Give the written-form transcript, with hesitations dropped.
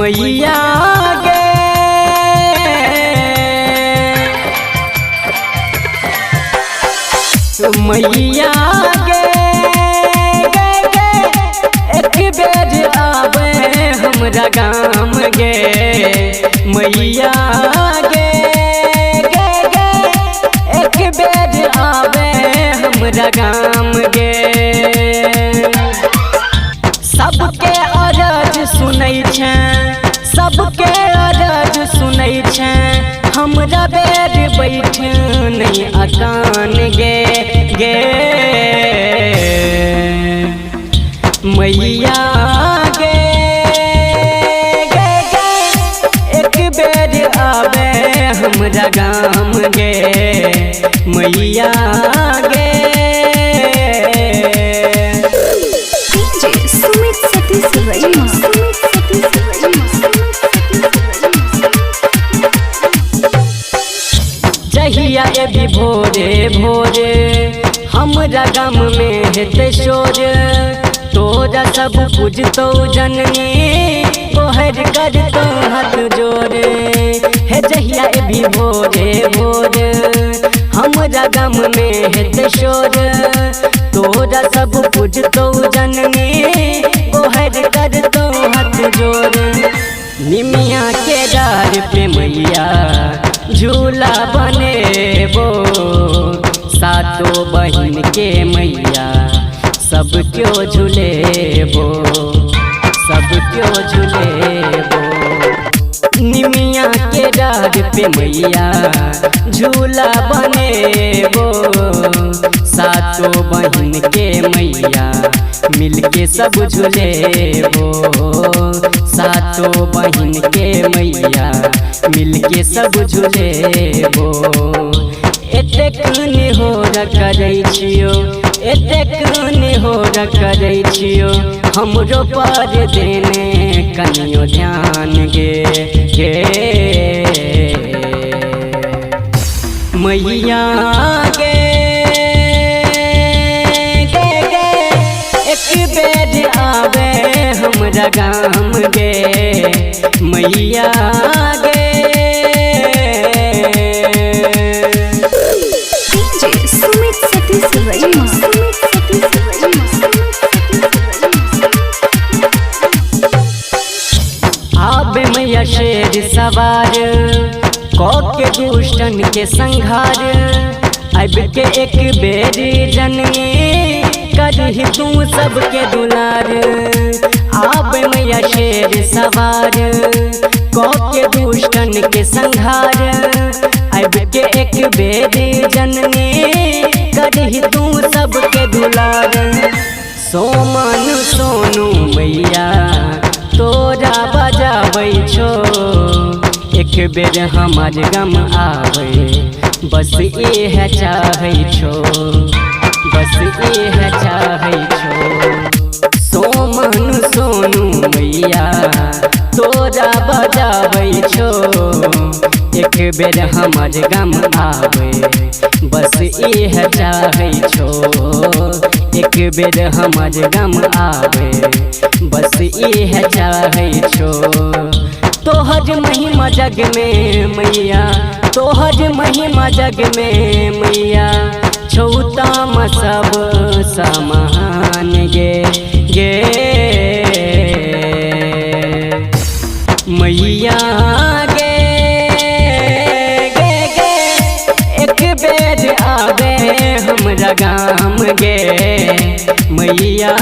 मैया गे मैया गे एक बेर आवे हमरा गाम गे मैया गे एक बेर आवे हमरा गाम गे सबके अरज सुनै छै सबके अरज सुनै छै हमरा बेर बैठ नहीं अकान गे गे मैया गे एक बेर आवे हमरा गाम गे मैया गे जहिया एबी भोरे भोरे हमरा गाम में हेते शोर तोरा सब पूजतो जननी तोहर करतो हाथ जोड़े हे जहिया एबी भोरे भोरे हमरा गाम में हेते शोर तोरा सब पूजतो जननी तोहर करतो हाथ जोड़े निमिया के डार पे मैया झूला बनेबो सातों बहन के मैया सब क्यों झूलेबो सब क्यों झूलेबो निमिया के डार पे मैया झूला बनेबो सातों बहन के मैया मिलके सब झूलेबो सातों बहन के मैया मिलके सब झूलेबो एतेक निहोर करै छियो एतेक निहोर करै छियो हमरो पर देने कनियो ध्यान गे गे मैया गे एक बेर आवे हमरा गाम गे मैया गे आबे मैया शेर सवार के दुष्टन के संघार अब के एक बेर जननी करही तू सबके दुलार आबे मैया शेर सवार के दुष्टन के संघार अब के एक बेर जननी करही तू सबके दुलार सोमन सोनू मैया तोरा बजाबै छो एक बेर हमार गम आवे बस इह चाहै छो बस इह चाहै छो सोमन सोनू मैया तोरा बजाबै छो एक बेर हमार गम आवे बस इह चाहै छो एक बेर हमार गम आवे बस इह चाहै छो तोहर महिमा जग में मैया तोहर महिमा जग में मैया छौताम सब समान गे गे मैया गे एक बेर आवे हमरा गाम गे मैया